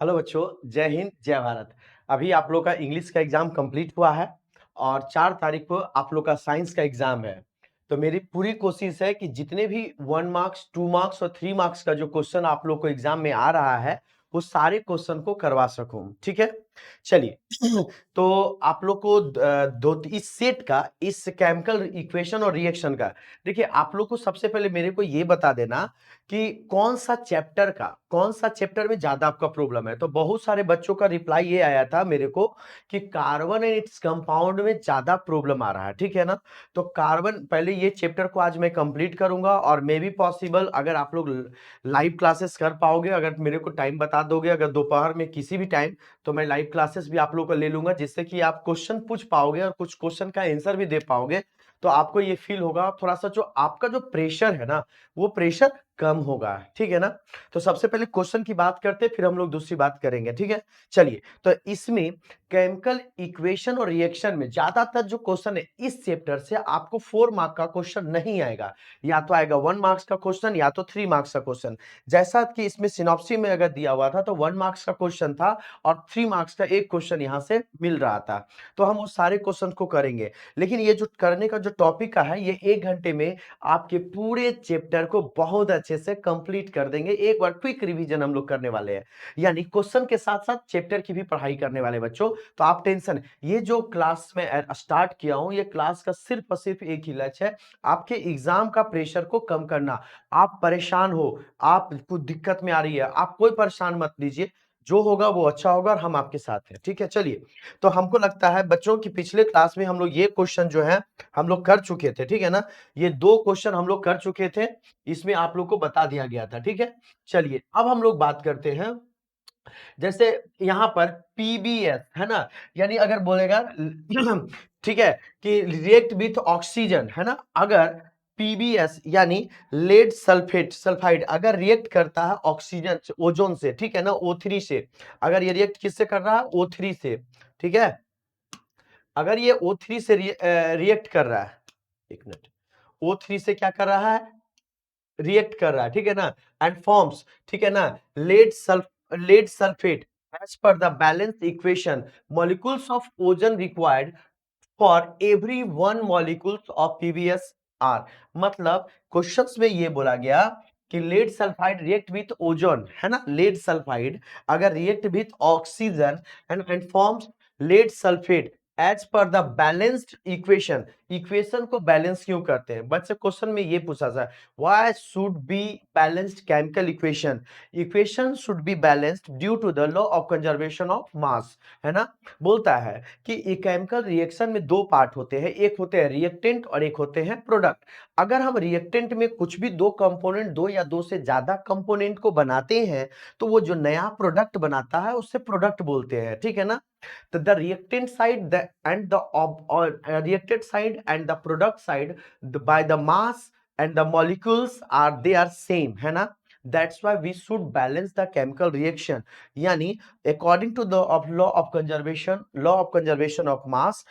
Hello बच्चों, जय हिंद, जय भारत। अभी आप लोग का इंग्लिश का एग्ज़ाम कंप्लीट हुआ है और 4 तारीख को आप लोग का साइंस का एग्ज़ाम है। तो मेरी पूरी कोशिश है कि जितने भी 1 मार्क्स, 2 मार्क्स और 3 मार्क्स का जो क्वेश्चन आप लोग को एग्ज़ाम में आ रहा है, वो सारे क्वेश्चन को करवा सकूँ, ठीक है? चलिए, तो आप लोग को इस सेट का, इस केमिकल इक्वेशन और रिएक्शन का, देखिए आप लोग को सबसे पहले मेरे को ये बता देना कि कौन सा चैप्टर में ज्यादा आपका प्रॉब्लम है। तो बहुत सारे बच्चों का रिप्लाई ये आया था मेरे को कि कार्बन एंड इट्स कंपाउंड में ज्यादा प्रॉब्लम आ रहा है, ठीक है ना। तो कार्बन, पहले ये चैप्टर को आज मैं कंप्लीट करूंगा और मे बी पॉसिबल अगर आप लोग लाइव क्लासेस कर पाओगे, अगर मेरे को टाइम बता दोगे, अगर दोपहर में किसी भी टाइम, तो मैं लाइव क्लासेस भी आप लोग को ले लूंगा, जिससे कि आप क्वेश्चन पूछ पाओगे और कुछ क्वेश्चन का आंसर भी दे पाओगे। तो आपको ये फील होगा थोड़ा सा, जो आपका जो प्रेशर है ना, वो प्रेशर कम होगा, ठीक है ना। तो सबसे पहले क्वेश्चन की बात करते हैं, फिर हम लोग दूसरी बात करेंगे, ठीक है। चलिए, तो इसमें केमिकल इक्वेशन और रिएक्शन में ज्यादातर जो क्वेश्चन है इस चैप्टर से आपको 4 मार्क का क्वेश्चन नहीं आएगा, या तो आएगा 1 मार्क्स का क्वेश्चन या तो 3 मार्क्स का क्वेश्चन। जैसा कि इसमें सिनॉप्सी में अगर दिया हुआ था तो 1 मार्क्स का क्वेश्चन था और 3 मार्क्स का एक क्वेश्चन यहां से मिल रहा था। तो हम उस सारे क्वेश्चन को करेंगे, लेकिन ये जो करने का जो टॉपिक का है, ये 1 घंटे में आपके पूरे चैप्टर को बहुत अच्छे से कंप्लीट कर देंगे। एक बार क्विक रिवीजन हम लोग करने वाले हैं, यानी क्वेश्चन के साथ साथ चैप्टर की भी पढ़ाई करने वाले बच्चों। तो आप टेंशन, ये जो क्लास में स्टार्ट किया हूं, ये क्लास का सिर्फ और सिर्फ एक ही लक्ष्य है, आपके एग्जाम का प्रेशर को कम करना। आप परेशान हो, आपको दिक्कत में आ रही है, आप कोई परेशान मत लीजिए, जो होगा वो अच्छा होगा और हम आपके साथ हैं, ठीक है। चलिए, तो हमको लगता है बच्चों की पिछले क्लास में हम लोग ये क्वेश्चन जो है हम लोग कर चुके थे, ठीक है ना। ये 2 क्वेश्चन हम लोग कर चुके थे, इसमें आप लोग को बता दिया गया था, ठीक है। चलिए, अब हम लोग बात करते हैं, जैसे यहाँ पर पीबीएस है ना, यानी अगर बोलेगा ठीक है, कि रिएक्ट विथ ऑक्सीजन, है ना। अगर पीबीएस यानी लेड सल्फेट सल्फाइड अगर रिएक्ट करता है ऑक्सीजन से, ओजोन से, ठीक है ना, O3 से, अगर ये रिएक्ट किससे कर रहा है, O3 से, ठीक है। अगर ये O3 से रिएक्ट कर रहा है, एक मिनट, O3 से क्या कर रहा है, रिएक्ट कर रहा है, ठीक है ना, एंड फॉर्म्स, ठीक है ना, lead sulphate, as per the balance equation, molecules of ozone required for every 1 molecules of PbS are. मतलब क्वेश्चंस में ये बोला गया कि lead sulphide react with ozone, है ना, लेड सल्फाइड अगर react with oxygen and forms lead sulphate as per the balanced equation, equation को बैलेंस क्यों करते हैं, बच्चे क्वेश्चन में ये पूछा था, why should be balanced chemical equation, equation should be balanced due to the law of conservation of mass, है ना। बोलता है कि ये केमिकल रिएक्शन में 2 पार्ट होते हैं, एक होते हैं रिएक्टेंट और एक होते हैं प्रोडक्ट। अगर हम रिएक्टेंट में कुछ भी 2 कंपोनेंट, 2 या 2 से ज्यादा कंपोनेंट को बनाते हैं, तो वो जो नया प्रोडक्ट बनाता है उससे प्रोडक्ट बोलते हैं, ठीक है ना। तो the reactant side and the reacted side and the product side, by the mass and the molecules are they are same, है ना। That's why we should balance the chemical reaction, यानी according to the law of conservation of mass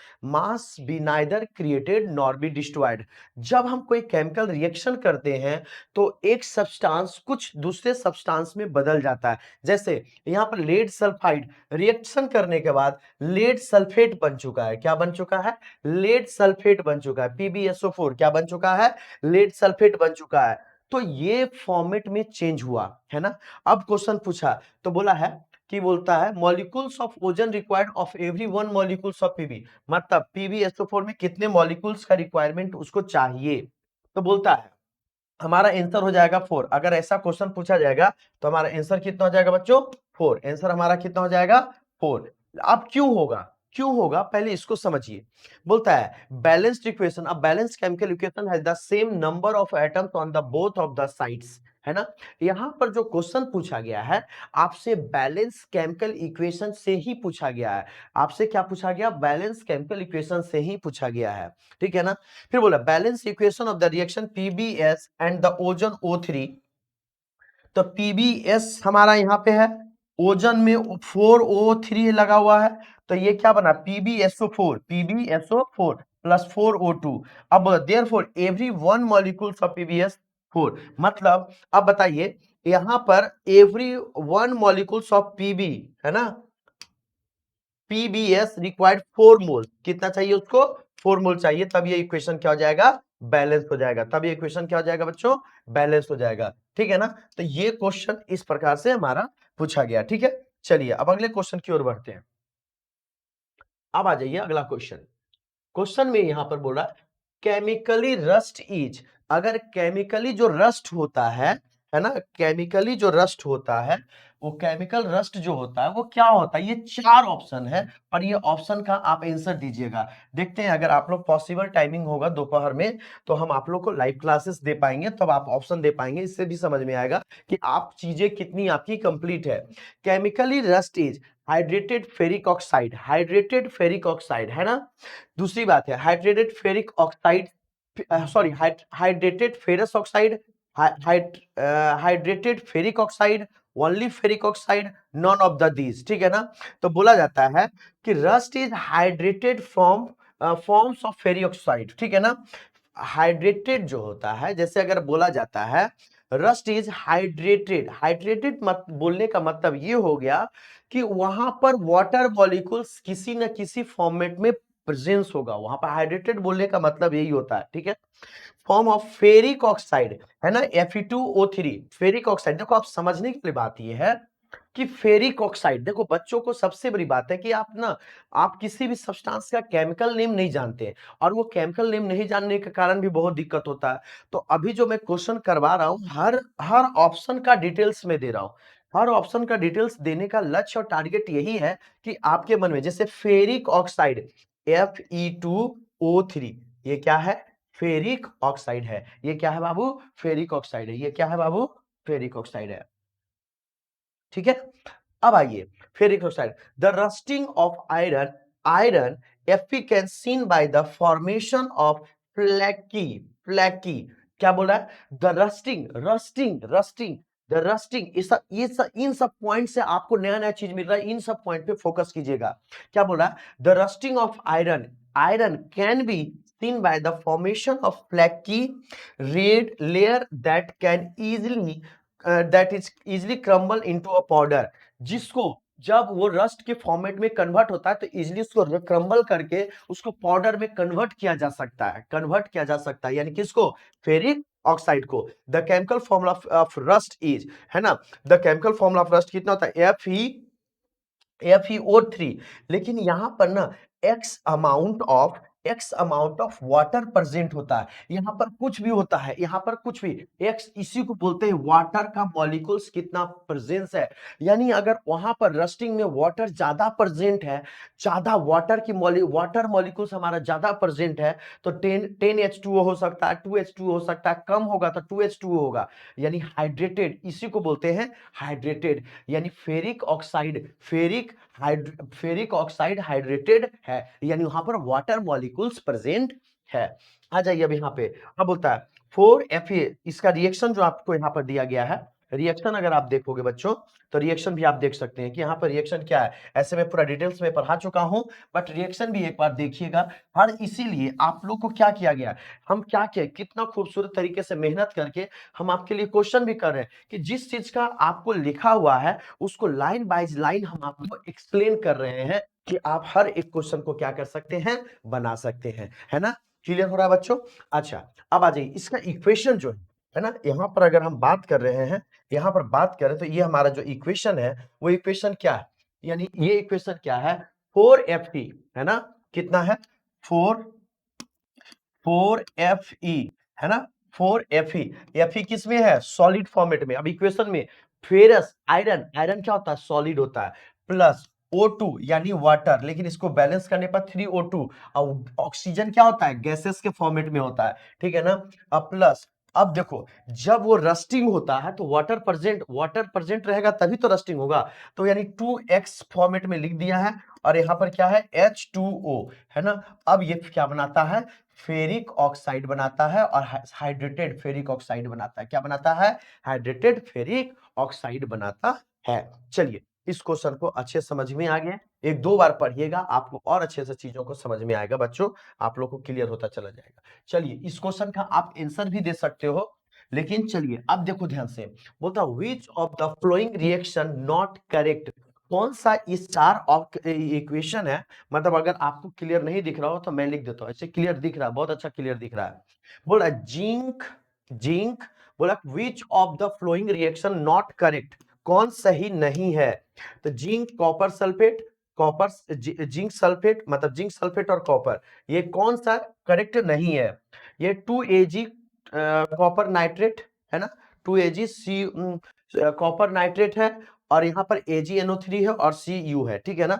be neither created nor be destroyed। जब हम कोई chemical reaction करते हैं तो एक सब्सटेंस कुछ दूसरे सब्सटेंस में बदल जाता है। जैसे यहाँ पर लेड सल्फाइड रिएक्शन करने के बाद लेड सल्फेट बन चुका है, क्या बन चुका है, लेड सल्फेट बन चुका है। PbSO4 क्या बन चुका है, लेड सल्फेट बन चुका है। तो ये फॉर्मेट में चेंज हुआ, है ना। अब क्वेश्चन पूछा तो बोला है कि, बोलता है molecules of ozone required of every 1 molecules of Pb, मतलब PbSO4 में कितने मॉलिक्यूल्स का रिक्वायरमेंट उसको चाहिए। तो बोलता है हमारा आंसर हो जाएगा 4। अगर ऐसा क्वेश्चन पूछा जाएगा तो हमारा आंसर कितना हो जाएगा बच्चों, 4। आंसर हमारा कितना हो जाएगा, 4। अब क्यों होगा, क्यों होगा, पहले इसको समझिए। बोलता है बैलेंस्ड इक्वेशन, अब balanced chemical equation has the same number of atoms on the both of the sides, है ना। यहां पर जो क्वेश्चन पूछा गया है आपसे बैलेंस केमिकल इक्वेशन से ही पूछा गया है। आपसे क्या पूछा गया, बैलेंस केमिकल इक्वेशन से ही पूछा गया है, ठीक है ना। फिर बोला balance equation of the reaction PBS and the ozone O3। तो पीबीएस हमारा यहाँ पे है, ओजन में 4O3 लगा हुआ है, तो ये क्या बना, PbSO4 प्लस 4O2। अब therefore every 1 molecules of PBS 4 मतलब अब बताइए यहां पर एवरी 1 मॉलिक्यूल्स ऑफ पीबी है ना, पीबीएस रिक्वायर्ड 4 मोल, कितना चाहिए उसको 4 मोल चाहिए, तब ये इक्वेशन क्या हो जाएगा बैलेंस हो जाएगा, तब ये इक्वेशन क्या हो जाएगा बच्चों बैलेंस हो जाएगा, ठीक है ना। तो ये क्वेश्चन इस प्रकार से हमारा पूछा गया, ठीक है। चलिए अब अगले क्वेश्चन की ओर बढ़ते हैं। अब आ जाइए अगला क्वेश्चन। क्वेश्चन में यहां पर बोला केमिकली रस्ट इज, अगर केमिकली जो रस्ट होता है ना, केमिकली जो रस्ट होता है, वो केमिकल रस्ट जो होता है वो क्या होता है, ये 4 ऑप्शन है और ये ऑप्शन का आप आंसर दीजिएगा। देखते हैं अगर आप लोग पॉसिबल टाइमिंग होगा दोपहर में तो हम आप लोग को लाइव क्लासेस दे पाएंगे, तब आप ऑप्शन दे पाएंगे, इससे भी समझ में आएगा कि आप चीजें कितनी आपकी कंप्लीट है। Chemically rust is hydrated ferric oxide, hydrated ferric oxide है ना। दूसरी बात है hydrated ferric oxide, sorry hydrated ferrous oxide, hydrated ferric oxide, only ferric oxide, none of the these, ठीक है ना। तो बोला जाता है कि rust is hydrated from forms of ferric oxide, ठीक है ना। हाइड्रेटेड जो होता है, जैसे अगर बोला जाता है रस्ट इज हाइड्रेटेड, हाइड्रेटेड मत बोलने का मतलब ये हो गया कि वहां पर वाटर मॉलिक्यूल्स किसी न किसी फॉर्मेट में प्रेजेंस होगा, वहां पर हाइड्रेटेड बोलने का मतलब यही होता है, ठीक है। फॉर्म ऑफ फेरिक ऑक्साइड है ना, Fe2O3 फेरिक ऑक्साइड। देखो आप समझने के लिए बात यह है कि फेरिक ऑक्साइड, देखो बच्चों को सबसे बड़ी बात है कि आप किसी भी सब्सटेंस का केमिकल नेम नहीं जानते, और वो केमिकल नेम नहीं जानने के कारण भी बहुत दिक्कत होता है। तो अभी जो मैं क्वेश्चन करवा रहा हूं, हर हर ऑप्शन का डिटेल्स में दे रहा हूं, हर ऑप्शन का डिटेल्स देने का लक्ष्य और टारगेट यही है कि आपके मन में, जैसे फेरिक ऑक्साइड Fe2O3, ये क्या है फेरिक ऑक्साइड है, ये क्या है बाबू फेरिक ऑक्साइड है, ये क्या है बाबू फेरिक ऑक्साइड है, ठीक है। अब आइए ferric oxide, the rusting of iron, iron Fe can seen by the formation of flaky, flaky, क्या बोला है the rusting, rusting, rusting, the rusting, इन सब पॉइंट से आपको नया नया चीज मिल रहा है, इन सब पॉइंट पे फोकस कीजिएगा। क्या बोला the rusting of iron, iron can be seen by the formation of flaky red layer that can easily that is easily crumble into a powder, जिसको जब वो रस्ट के फॉर्मेट में कन्वर्ट होता है तो इजिली उसको क्रम्बल करके उसको पाउडर में कन्वर्ट किया जा सकता है, कन्वर्ट किया जा सकता है, यानी किसको फेरिक ऑक्साइड को। The chemical formula of rust is, है ना, the chemical formula of rust कितना होता है FeO3, लेकिन यहां पर ना x amount of water present होता है, यहां पर कुछ भी होता है, यहां पर कुछ भी एक्स, इसी को बोलते हैं वाटर का मॉलिक्यूल्स कितना प्रेजेंस है। यानी अगर वहां पर रस्टिंग में वाटर ज्यादा प्रेजेंट है, ज्यादा वाटर की वाटर मॉलिक्यूल्स हमारा ज्यादा प्रेजेंट है, तो 10H2O हो सकता है, 2H2O हो सकता है, कम होगा तो 2H2O होगा, यानी हाइड्रेटेड, इसी को बोलते हैं हाइड्रेटेड। यानी ferric oxide, ferric oxide hydrated है, यानी वहां पर वाटर मॉलिक्यूल्स प्रेजेंट है। आ जाइए अब यहाँ पे, अब बोलता है 4Fe, इसका रिएक्शन जो आपको यहाँ पर दिया गया है, रिएक्शन अगर आप देखोगे बच्चों तो रिएक्शन भी आप देख सकते हैं कि यहाँ पर रिएक्शन क्या है। ऐसे में पूरा डिटेल्स में पढ़ा चुका हूं, बट रिएक्शन भी एक बार देखिएगा। हर इसीलिए आप लोग को क्या किया गया, हम क्या किए, कितना खूबसूरत तरीके से मेहनत करके हम आपके लिए क्वेश्चन भी कर रहे हैं कि जिस चीज का आपको लिखा हुआ है उसको लाइन बाय लाइन हम आपको एक्सप्लेन कर रहे हैं कि आप हर एक क्वेश्चन को क्या कर सकते हैं बना सकते हैं, है ना। क्लियर हो रहा है बच्चों। अच्छा अब आ जाइए इसका इक्वेशन जो है ना, यहाँ पर अगर हम बात कर रहे हैं, यहाँ पर बात करें तो ये हमारा जो इक्वेशन है वो इक्वेशन क्या है, यानी ये इक्वेशन क्या है 4Fe, है ना, कितना है 4Fe, है ना 4Fe, Fe किस में है सॉलिड फॉर्मेट में। अब इक्वेशन में फेरस आयरन, आयरन क्या होता है सॉलिड होता है, प्लस O2 यानी वाटर, लेकिन इसको बैलेंस करने पर 3O2, और ऑक्सीजन क्या होता है गैसेस के फॉर्मेट में होता है, ठीक है ना। अब प्लस, अब देखो जब वो रस्टिंग होता है तो वाटर प्रेजेंट रहेगा तभी तो रस्टिंग होगा, तो यानी 2x फॉर्मेट में लिख दिया है, और यहाँ पर क्या है H2O, है ना। अब ये क्या बनाता है फेरिक ऑक्साइड बनाता है, और हाइड्रेटेड फेरिक ऑक्साइड बनाता है, क्या बनाता है हाइड्रेटेड फेरिक ऑक्साइड बनाता है। चलिए इस क्वेश्चन को अच्छे समझ में आ गया, एक दो बार पढ़िएगा आपको और अच्छे से चीजों को समझ में आएगा बच्चों, आप लोग को क्लियर होता चला जाएगा। चलिए इस क्वेश्चन का आप आंसर भी दे सकते हो, लेकिन चलिए अब देखो ध्यान से, बोलता which of the flowing reaction not correct, कौन सा इस चार इक्वेशन है, मतलब अगर आपको क्लियर नहीं दिख रहा हो तो मैं लिख देता हूं, ऐसे क्लियर दिख रहा है, बहुत अच्छा क्लियर दिख रहा है। बोल रहा है जिंक, जिंक, बोला which of the flowing reaction not correct, कौन सही नहीं है। तो zinc copper sulphate, copper zinc sulphate, मतलब जिंक सल्फेट और कॉपर, ये कौन सा करेक्ट नहीं है। ये 2Ag कॉपर नाइट्रेट है ना, 2Ag सी कॉपर नाइट्रेट है, और यहाँ पर AgNO3 है और Cu है, ठीक है ना।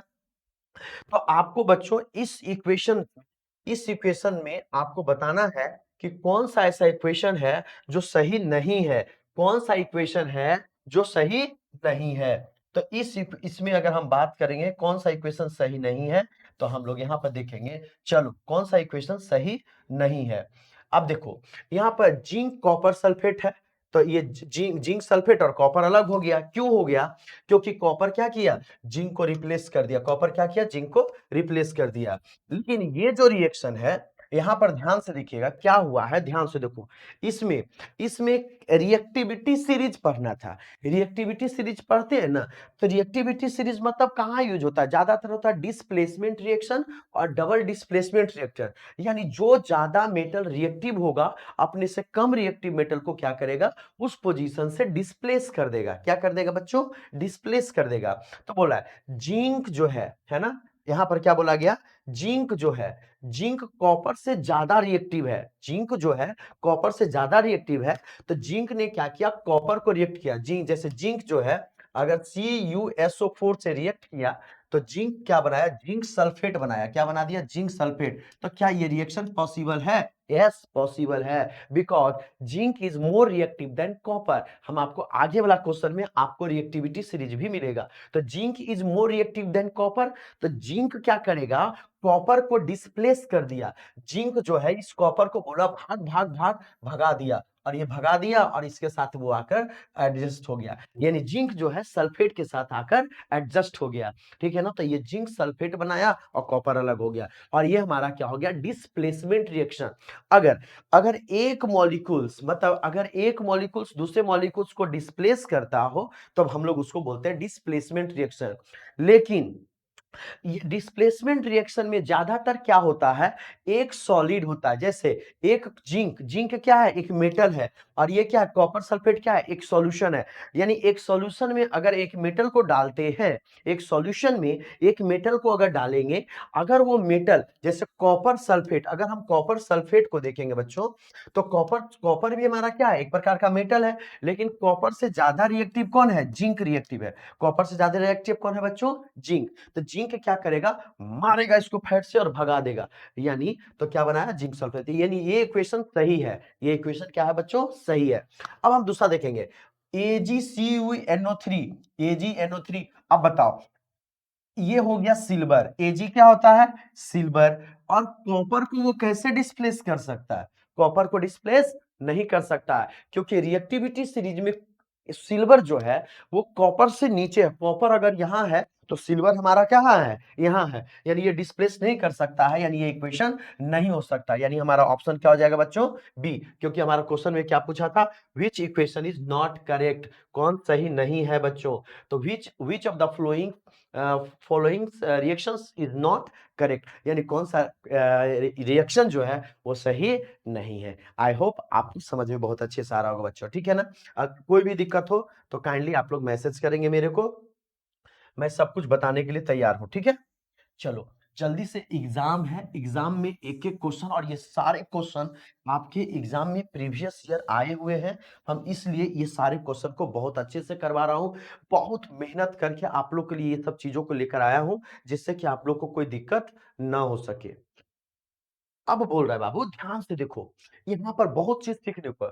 तो आपको बच्चों इस इक्वेशन में आपको बताना है कि कौन सा ऐसा इक्वेशन है जो सही नहीं है, कौन सा इक्वेशन है जो सही नहीं है। तो इसमें अगर हम बात करेंगे कौन सा इक्वेशन सही नहीं है, तो हम लोग यहाँ पर देखेंगे, चलो कौन सा इक्वेशन सही नहीं है। अब देखो यहाँ पर जिंक कॉपर सल्फेट है, तो ये जिंक जिंक सल्फेट और कॉपर अलग हो गया, क्यों हो गया, क्योंकि कॉपर क्या किया, जिंक को रिप्लेस कर दिया, कॉपर क्या किया, जिंक को रिप्लेस कर दिया। लेकिन ये जो रिएक्शन है, यहां पर ध्यान से देखिएगा क्या हुआ है, ध्यान से देखो, इसमें इसमें रिएक्टिविटी सीरीज पढ़ना था। रिएक्टिविटी सीरीज पढ़ते हैं ना, तो रिएक्टिविटी सीरीज मतलब कहाँ यूज होता है, ज्यादातर होता है डिस्प्लेसमेंट रिएक्शन और डबल डिस्प्लेसमेंट रिएक्शन, यानी जो ज्यादा मेटल रिएक्टिव होगा अपने से कम रिएक्टिव मेटल को क्या करेगा, उस पोजीशन से डिस्प्लेस कर देगा, क्या कर देगा बच्चों, डिस्प्लेस कर देगा। तो बोला है जिंक जो है ना, यहां पर क्या बोला गया, जिंक जो है, जिंक कॉपर से ज्यादा रिएक्टिव है, जिंक जो है कॉपर से ज्यादा रिएक्टिव है। तो जिंक ने क्या किया, कॉपर को रिएक्ट किया, जिंक जैसे जिंक जो है अगर CuSO4 से रिएक्ट किया तो जिंक क्या बनाया, जिंक सल्फेट बनाया, क्या बना दिया, जिंक सल्फेट। तो क्या ये रिएक्शन पॉसिबल है, यस पॉसिबल है, because zinc is more reactive than copper. हम आपको आगे वाला क्वेश्चन में आपको रिएक्टिविटी सीरीज भी मिलेगा। तो zinc is more reactive than copper, तो जिंक क्या करेगा, कॉपर को डिस्प्लेस कर दिया, जिंक जो है इस कॉपर को बोला भाग भाग भाग, भगा दिया, और ये भगा दिया और इसके साथ वो आकर एडजस्ट हो गया, यानी जिंक जो है सल्फेट के साथ आकर एडजस्ट हो गया, ठीक है ना। तो ये जिंक सल्फेट बनाया और कॉपर अलग हो गया, और ये हमारा क्या हो गया, डिस्प्लेसमेंट रिएक्शन। अगर अगर एक मॉलिक्यूल्स, मतलब अगर एक मॉलिक्यूल्स दूसरे मॉलिक्यूल्स को डिस्प्लेस करता हो तो हम लोग उसको बोलते हैं डिस्प्लेसमेंट रिएक्शन। लेकिन डिस्प्लेसमेंट रिएक्शन में ज्यादातर क्या होता है, एक सॉलिड होता है, जैसे एक जिंक, जिंक क्या है, एक मेटल है, और ये क्या है, कॉपर सल्फेट क्या है, एक सॉल्यूशन है। यानी एक सॉल्यूशन में अगर एक मेटल को डालते हैं, एक सॉल्यूशन में एक मेटल को अगर डालेंगे, अगर वो मेटल जैसे कॉपर सल्फेट, अगर हम कॉपर सल्फेट को देखेंगे बच्चों, तो कॉपर कॉपर भी हमारा क्या है, एक प्रकार का मेटल है, लेकिन कॉपर से ज्यादा रिएक्टिव कौन है, जिंक रिएक्टिव है। कॉपर से ज्यादा रिएक्टिव कौन है बच्चों, जिंक। तो जिंक क्या करेगा, मारेगा इसको फैट से और भगा देगा, यानी तो क्या बनाया, जिंक सल्फेट, यानी ये इक्वेशन सही है, ये इक्वेशन क्या है बच्चों, सही है। अब हम दूसरा देखेंगे, AgCuNO3, AgNO3। अब बताओ, ये हो गया सिल्वर, Ag क्या होता है, सिल्वर, और कॉपर को वो कैसे डिस्प्लेस कर सकता है, कॉपर को डिस्प्लेस नहीं कर सकता है, क्योंकि रिएक्टिविटी सीरीज में सिल्वर जो है वो कॉपर से नीचे है, कॉपर अगर यहां है तो सिल्वर हमारा कहाँ है, यहाँ है, यानी ये डिस्प्लेस नहीं कर सकता है, यानी ये इक्वेशन नहीं हो सकता, यानी हमारा ऑप्शन क्या हो जाएगा बच्चों, बी, क्योंकि हमारा क्वेश्चन में क्या पूछा था, विच इक्वेशन इज नॉट करेक्ट, कौन सही नहीं है बच्चों। तो which of the following reactions is not correct, यानी कौन सा रिएक्शन जो है वो सही नहीं है। आई होप आपको समझ में बहुत अच्छे से आ रहा होगा बच्चों, ठीक है ना। कोई भी दिक्कत हो तो काइंडली आप लोग मैसेज करेंगे मेरे को, मैं सब कुछ बताने के लिए तैयार हूं, ठीक है। चलो जल्दी से, एग्जाम है, एग्जाम में एक एक क्वेश्चन, और ये सारे क्वेश्चन आपके एग्जाम में प्रीवियस ईयर आए हुए हैं, हम इसलिए ये सारे क्वेश्चन को बहुत अच्छे से करवा रहा हूँ, बहुत मेहनत करके आप लोग के लिए ये सब चीजों को लेकर आया हूँ, जिससे कि आप लोग को कोई दिक्कत ना हो सके। अब बोल रहा है बाबू, ध्यान से देखो, यहाँ पर बहुत चीज सीखने को,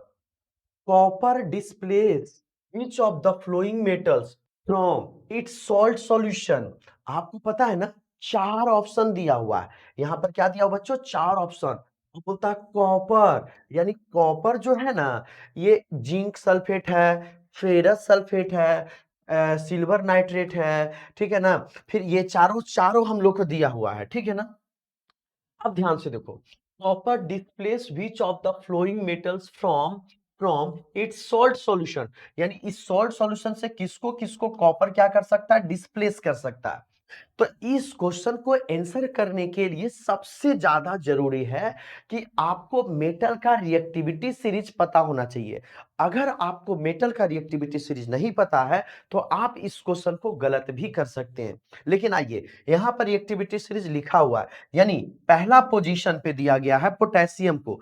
copper displace which of the flowing metals from its salt solution। आपको पता है ना, चार ऑप्शन दिया हुआ है, यहां पर क्या दिया हुआ बच्चों, चार ऑप्शन। वो बोलता है कॉपर, यानी कॉपर जो है ना, ये जिंक सल्फेट है, फेरस सल्फेट है, सिल्वर नाइट्रेट है, ठीक है ना। फिर ये चारों चारों हम लोग को दिया हुआ है, ठीक है ना। अब ध्यान से देखो, copper displace which of the flowing metals from from its salt solution, यानी इस सॉल्ट सॉल्यूशन से किसको किसको कॉपर क्या कर सकता है, डिस्प्लेस कर सकता है। तो इस क्वेश्चन को आंसर करने के लिए सबसे ज्यादा जरूरी है कि आपको मेटल का रिएक्टिविटी सीरीज पता होना चाहिए। अगर आपको मेटल का रिएक्टिविटी सीरीज नहीं पता है तो आप इस क्वेश्चन को गलत भी कर सकते हैं। लेकिन आइए, यहां पर रिएक्टिविटी सीरीज लिखा हुआ है, यानी पहला पोजीशन पे दिया गया है पोटेशियम को।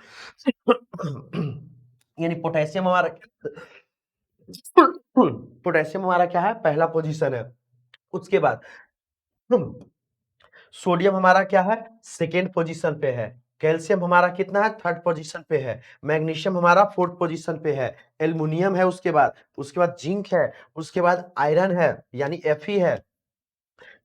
यानी पोटेशियम हमारा पोटेशियम हमारा क्या है, पहला पोजीशन है। उसके बाद सोडियम हमारा क्या है, सेकेंड पोजीशन पे है। कैल्शियम हमारा कितना है, थर्ड पोजीशन पे है। मैग्नीशियम हमारा फोर्थ पोजीशन पे है। एल्युमिनियम है, उसके बाद जिंक है, उसके बाद आयरन है यानी Fe है,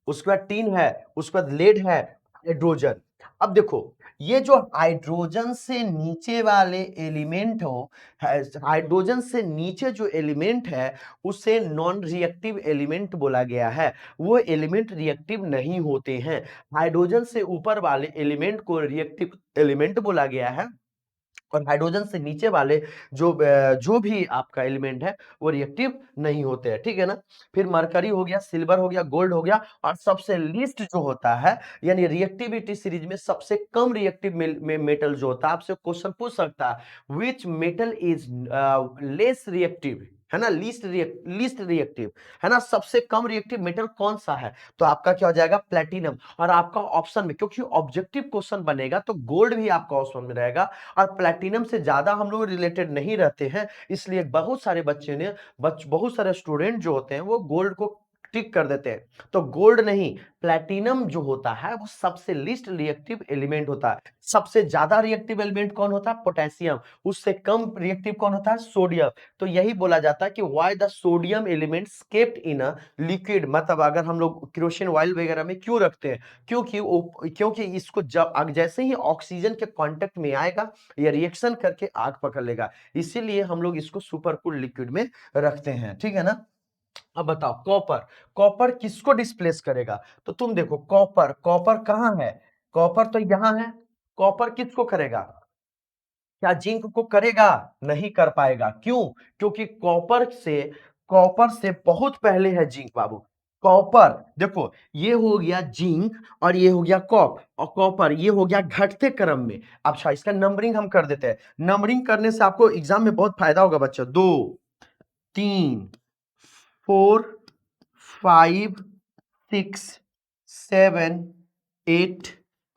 उसके बाद टीन है, उसके बाद लेड है, हाइड्रोजन। अब देखो, ये जो हाइड्रोजन से नीचे वाले एलिमेंट हो, हाइड्रोजन से नीचे जो एलिमेंट है उसे नॉन रिएक्टिव एलिमेंट बोला गया है। वो एलिमेंट रिएक्टिव नहीं होते हैं। हाइड्रोजन से ऊपर वाले एलिमेंट को रिएक्टिव एलिमेंट बोला गया है, और हाइड्रोजन से नीचे वाले जो भी आपका एलिमेंट है वो रिएक्टिव नहीं होते हैं, ठीक है ना। फिर मरकरी हो गया, सिल्वर हो गया, गोल्ड हो गया, और सबसे लीस्ट जो होता है, यानी रिएक्टिविटी सीरीज में सबसे कम रिएक्टिव मेटल जो होता है, आपसे क्वेश्चन पूछ सकता है which metal is less reactive, है ना, लीस्ट रिएक्टिव, है ना, सबसे कम रिएक्टिव मेटल कौन सा है। तो आपका क्या हो जाएगा, प्लेटिनम। और आपका ऑप्शन में, क्योंकि ऑब्जेक्टिव क्वेश्चन बनेगा तो गोल्ड भी आपका ऑप्शन में रहेगा, और प्लैटिनम से ज्यादा हम लोग रिलेटेड नहीं रहते हैं, इसलिए बहुत सारे बच्चे ने बहुत सारे स्टूडेंट जो होते हैं वो गोल्ड को टिक कर देते हैं। तो गोल्ड नहीं, प्लैटिनम जो होता है वो सबसे लीस्ट रिएक्टिव एलिमेंट होता है। सबसे ज्यादा रिएक्टिव एलिमेंट कौन होता है, पोटेशियम। उससे कम रिएक्टिव कौन होता है, सोडियम। तो यही बोला जाता है कि why the sodium elements kept in a liquid, मतलब अगर हम लोग केरोसिन ऑयल वगैरह में क्यों रखते हैं, क्योंकि इसको जब जैसे ही ऑक्सीजन के कांटेक्ट में आएगा ये रिएक्शन करके आग पकड़ लेगा, इसीलिए हम लोग इसको सुपरकूल लिक्विड में रखते हैं, ठीक है ना। अब बताओ, कॉपर, कॉपर किसको डिस्प्लेस करेगा। तो तुम देखो, कॉपर कॉपर कहां है, कॉपर तो यहां है। कॉपर किसको करेगा, क्या जिंक को करेगा, नहीं कर पाएगा। क्यों, क्योंकि कॉपर से बहुत पहले है जिंक बाबू। कॉपर देखो, ये हो गया जिंक, और ये हो गया कॉपर, ये हो गया घटते क्रम में। अच्छा, इसका नंबरिंग हम कर देते हैं। नंबरिंग करने से आपको एग्जाम में बहुत फायदा होगा बच्चों। 2, 3, 4, 5, 6, 7, 8,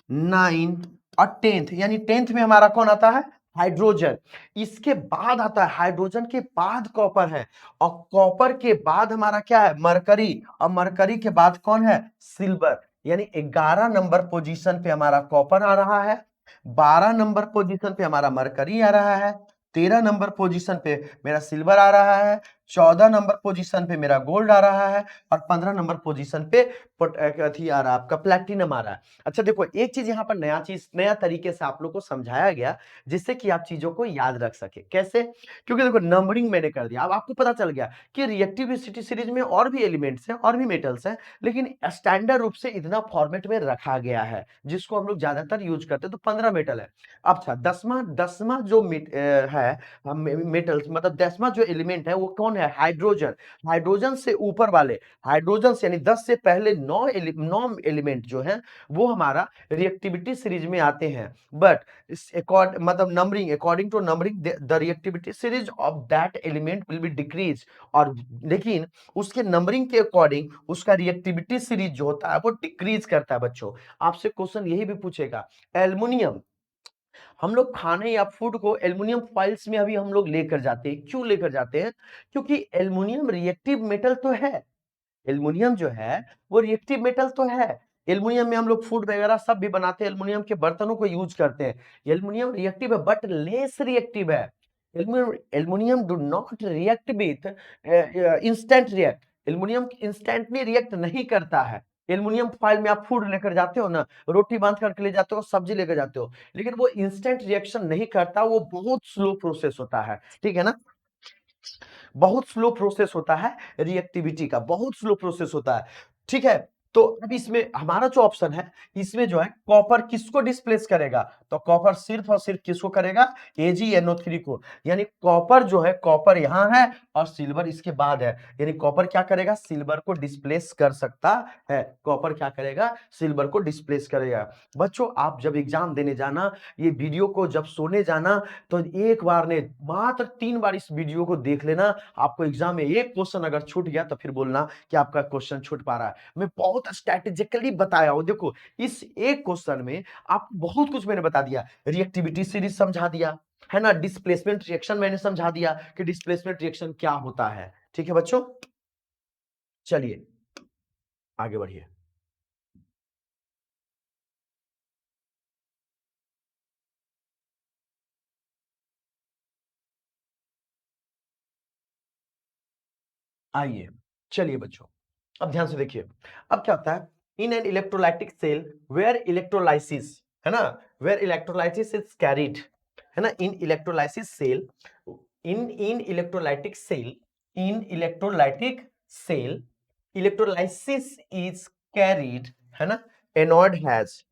9 और 10th, यानी 10th में हमारा कौन आता है, हाइड्रोजन। इसके बाद आता है, हाइड्रोजन के बाद कॉपर है, और कॉपर के बाद हमारा क्या है, मरकरी, और मरकरी के बाद कौन है, सिल्वर। यानी 11 नंबर पोजीशन पे हमारा कॉपर आ रहा है, 12 नंबर पोजीशन पे हमारा मरकरी आ रहा है, 13 नंबर पोजीशन पे मेरा सिल्वर आ रहा है, 14 नंबर पोजीशन पे मेरा गोल्ड आ रहा है, और 15 नंबर पोजीशन पे अथी आ रहा है, आपका प्लैटिनम आ रहा है। अच्छा देखो, एक चीज यहाँ पर नया तरीके से आप लोग को समझाया गया, जिससे कि आप चीजों को याद रख सके। कैसे, क्योंकि देखो नंबरिंग मैंने कर दिया, अब आपको पता चल गया कि रिएक्टिविटी सीरीज में और भी एलिमेंट्स हैं, और भी मेटल्स हैं, लेकिन स्टैंडर्ड रूप से इतना फॉर्मेट में रखा गया है जिसको हम लोग ज्यादातर यूज करते हैं, तो 15 मेटल है। अच्छा, दसवां दसवां जो है मेटल्स, मतलब 10वां जो एलिमेंट है वो कौन है, हाइड्रोजन। हाइड्रोजन से ऊपर वाले, हाइड्रोजन से यानी 10 से पहले 9 एलिमेंट जो हैं वो हमारा रिएक्टिविटी सीरीज में आते हैं। बट मतलब numbering, according to numbering the reactivity series of that element will be decrease. और लेकिन उसके नंबरिंग के अकॉर्डिंग उसका रिएक्टिविटी सीरीज जो होता है वो डिक्रीज करता है बच्चों। आपसे क्वेश्चन यही भी पूछेगा, एल्युमिनियम, हम लोग खाने या फूड को एल्युमिनियम फॉइल्स में अभी हम लोग लेकर जाते हैं, क्यों लेकर जाते हैं, क्योंकि एल्युमिनियम रिएक्टिव मेटल तो है। एल्युमिनियम जो है वो रिएक्टिव मेटल तो है। एल्युमिनियम में हम लोग फूड वगैरह सब भी बनाते हैं, एल्युमिनियम के बर्तनों को यूज करते हैं। एल्युमिनियम रिएक्टिव है बट लेस रिएक्टिव है। Aluminium do not react with instant react. Aluminium instantly react नहीं करता है। एल्युमिनियम फॉइल में आप फूड लेकर जाते हो ना, रोटी बांध करके ले जाते हो, सब्जी लेकर जाते हो, लेकिन वो इंस्टेंट रिएक्शन नहीं करता, वो बहुत स्लो प्रोसेस होता है, ठीक है ना। बहुत स्लो प्रोसेस होता है, रिएक्टिविटी का बहुत स्लो प्रोसेस होता है, ठीक है। तो अब इसमें हमारा जो ऑप्शन है, इसमें जो है कॉपर किसको डिस्प्लेस करेगा, तो कॉपर सिर्फ और सिर्फ किसको करेगा, AgNO3 को। यानी कॉपर जो है, कॉपर यहाँ है और सिल्वर इसके बाद है, यानी कॉपर क्या करेगा, सिल्वर को डिस्प्लेस कर सकता है। कॉपर क्या करेगा, सिल्वर को डिस्प्लेस करेगा। बच्चों आप जब एग्जाम देने जाना, ये वीडियो को जब सोने जाना, तो एक बार ने मात्र 3 बार इस वीडियो को देख लेना। आपको एग्जाम में एक क्वेश्चन अगर छूट गया तो फिर बोलना कि आपका क्वेश्चन छूट पा रहा है। मैं बहुत स्ट्रेटेजिकली बताया हूं। देखो इस एक क्वेश्चन में आप बहुत कुछ मैंने बता दिया, रिएक्टिविटी सीरीज समझा दिया है ना, डिस्प्लेसमेंट रिएक्शन मैंने समझा दिया कि डिस्प्लेसमेंट रिएक्शन क्या होता है। ठीक है बच्चों, चलिए आगे बढ़िए। आइए, चलिए बच्चों, अब ध्यान से देखिए। अब क्या होता है, in an electrolytic cell where electrolysis, है ना, वेयर इलेक्ट्रोलाइसिस इज कैरिड, है ना, in electrolysis cell, in electrolytic cell, in electrolytic cell electrolysis is carried, है ना, एनोड हैज,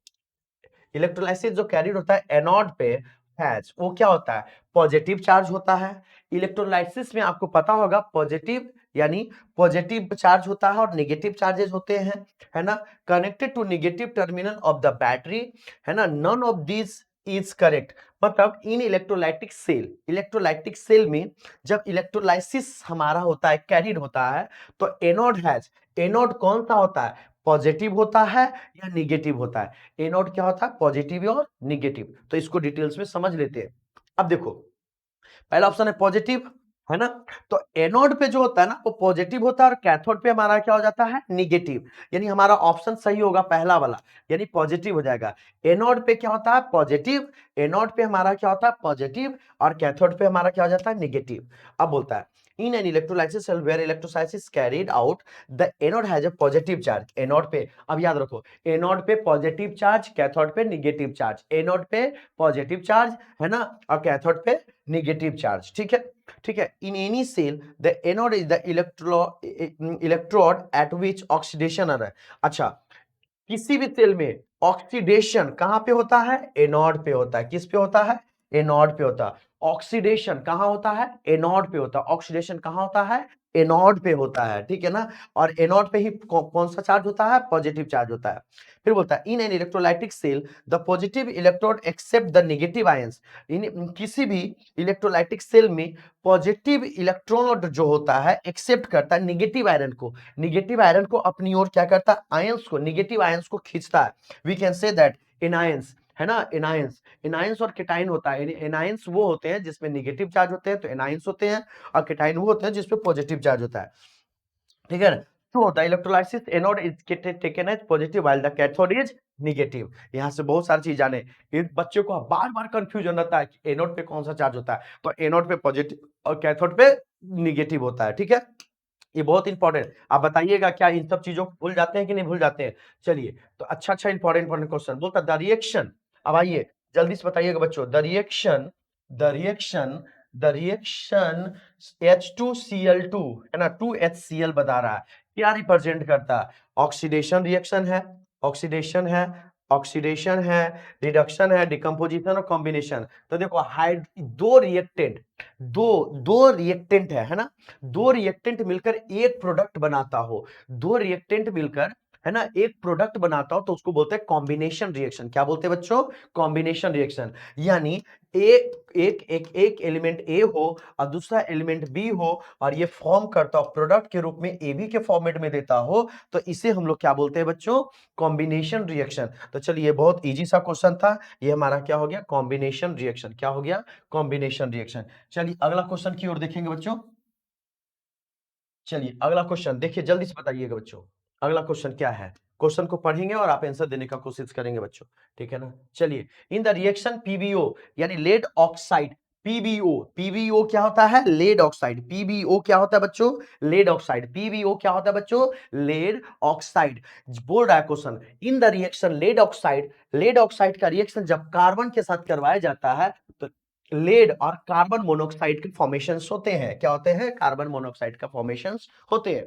इलेक्ट्रोलाइसिस जो कैरिड होता है एनोड पे, हैज, वो क्या होता है, पॉजिटिव चार्ज होता है। इलेक्ट्रोलाइसिस में आपको पता होगा पॉजिटिव, यानी पॉजिटिव चार्ज होता है और नेगेटिव चार्जेस होते हैं, है ना, connected to negative terminal of the battery, है ना, none of this is correct. मतलब इन इलेक्ट्रोलाइटिक सेल में जब इलेक्ट्रोलाइसिस हमारा होता है, कैरिड होता है, तो एनोड हैज, एनोड कौन सा होता है, पॉजिटिव होता है या निगेटिव होता है। एनोड क्या होता है, पॉजिटिव और निगेटिव। तो इसको डिटेल्स में समझ लेते हैं। अब देखो पहला ऑप्शन है पॉजिटिव, है ना, तो एनोड पे जो होता है ना वो पॉजिटिव होता है और कैथोड पे हमारा क्या हो जाता है, निगेटिव। यानी हमारा ऑप्शन सही होगा पहला वाला, यानी पॉजिटिव हो जाएगा। एनोड पे क्या होता है, पॉजिटिव, एनोड पे हमारा क्या होता है, पॉजिटिव, और कैथोड पे हमारा क्या हो जाता है, निगेटिव। अब बोलता है in an electrolysis cell where electrolysis carried out, the anode has a positive charge. Anode पे, अब याद रखो, एनोड पे पॉजिटिव चार्ज, कैथोड पे निगेटिव चार्ज। एनोड पे पॉजिटिव चार्ज, है ना, और कैथोड पे निगेटिव चार्ज। ठीक है, ठीक है। In any cell the anode is the electrode at which oxidation आ रहा है। अच्छा, किसी भी सेल में ऑक्सीडेशन कहां पे होता है, एनोड पे होता है। किस पे होता है, एनोड पे होता है। ऑक्सीडेशन कहां होता है, एनोड पे होता है। ऑक्सीडेशन कहां होता है, एनोड पे होता है, ठीक है ना। और एनोड पे ही कौन सा चार्ज होता है, पॉजिटिव चार्ज होता है। फिर बोलता है in an electrolytic cell the positive electrode accept the negative ions. इन किसी भी इलेक्ट्रोलाइटिक सेल में पॉजिटिव इलेक्ट्रॉन जो होता है एक्सेप्ट करता है नेगेटिव आयरन को, नेगेटिव आयरन को अपनी ओर क्या करता है, आयंस को, नेगेटिव आयंस को खींचता है। We can say that anions, है ना, एनायंस, एनायंस और केटाइन होता है। एनायंस वो होते हैं जिसमें नेगेटिव चार्ज होते हैं तो एनायंस होते हैं, और केटाइन वो होते हैं जिसमें पॉजिटिव चार्ज होता है। ठीक है ना, तो the electrolysis anode is taken as positive while the cathode is negative. यहां से बहुत सारी चीज जाने, एक बच्चे को बार बार कंफ्यूजन रहता है कि एनोड पे कौन सा चार्ज होता है, तो एनोड पे पॉजिटिव और कैथोड पे निगेटिव होता है। ठीक है, ये बहुत इंपॉर्टेंट। आप बताइएगा क्या इन सब चीजों को भूल जाते हैं कि नहीं भूल जाते हैं। चलिए, तो अच्छा अच्छा इंपॉर्टेंट इंपॉर्टेंट क्वेश्चन बोलता द रिएक्शन। अब आइए जल्दी से बताइएगा बच्चों, द रिएक्शन H2Cl2, है ना, 2HCl बता रहा है, क्या रिप्रेजेंट करता है, ऑक्सीडेशन रिएक्शन है, ऑक्सीडेशन है, ऑक्सीडेशन है, रिडक्शन है, डिकम्पोजिशन और कॉम्बिनेशन। तो देखो हाइड दो रिएक्टेंट, दो दो रिएक्टेंट है ना, दो रिएक्टेंट मिलकर एक प्रोडक्ट बनाता हो, दो रिएक्टेंट मिलकर, है ना, एक प्रोडक्ट बनाता हो तो उसको बोलते हैं कॉम्बिनेशन रिएक्शन। क्या बोलते हैं बच्चों, कॉम्बिनेशन रिएक्शन। यानी एक एक एक एक एलिमेंट ए हो और दूसरा एलिमेंट बी हो और ये फॉर्म करता हो प्रोडक्ट के रूप में, ए बी के फॉर्मेट में देता हो, तो इसे हम लोग क्या बोलते हैं बच्चों, कॉम्बिनेशन रिएक्शन। तो चलिए बहुत इजी सा क्वेश्चन था, ये हमारा क्या हो गया, कॉम्बिनेशन रिएक्शन। क्या हो गया, कॉम्बिनेशन रिएक्शन। चलिए अगला क्वेश्चन की ओर देखेंगे बच्चों। चलिए अगला क्वेश्चन देखिए, जल्दी से बताइएगा बच्चों, अगला क्वेश्चन क्या है। क्वेश्चन को पढ़ेंगे और आप आंसर देने का कोशिश करेंगे बच्चों, ठीक है ना। चलिए, इन द रिएक्शन पीबीओ यानी लेड ऑक्साइड, पीबीओ, पीबीओ क्या होता है, लेड ऑक्साइड। पीबीओ क्या होता है बच्चों, लेड ऑक्साइड। पीबीओ क्या होता है बच्चों, लेड ऑक्साइड। बोल रहा है question, in the reaction lead oxide, lead oxide का रिएक्शन जब कार्बन के साथ करवाया जाता है तो लेड और कार्बन मोनोऑक्साइड के फॉर्मेशंस होते हैं। क्या होते हैं? कार्बन मोनोऑक्साइड का फॉर्मेशंस होते हैं।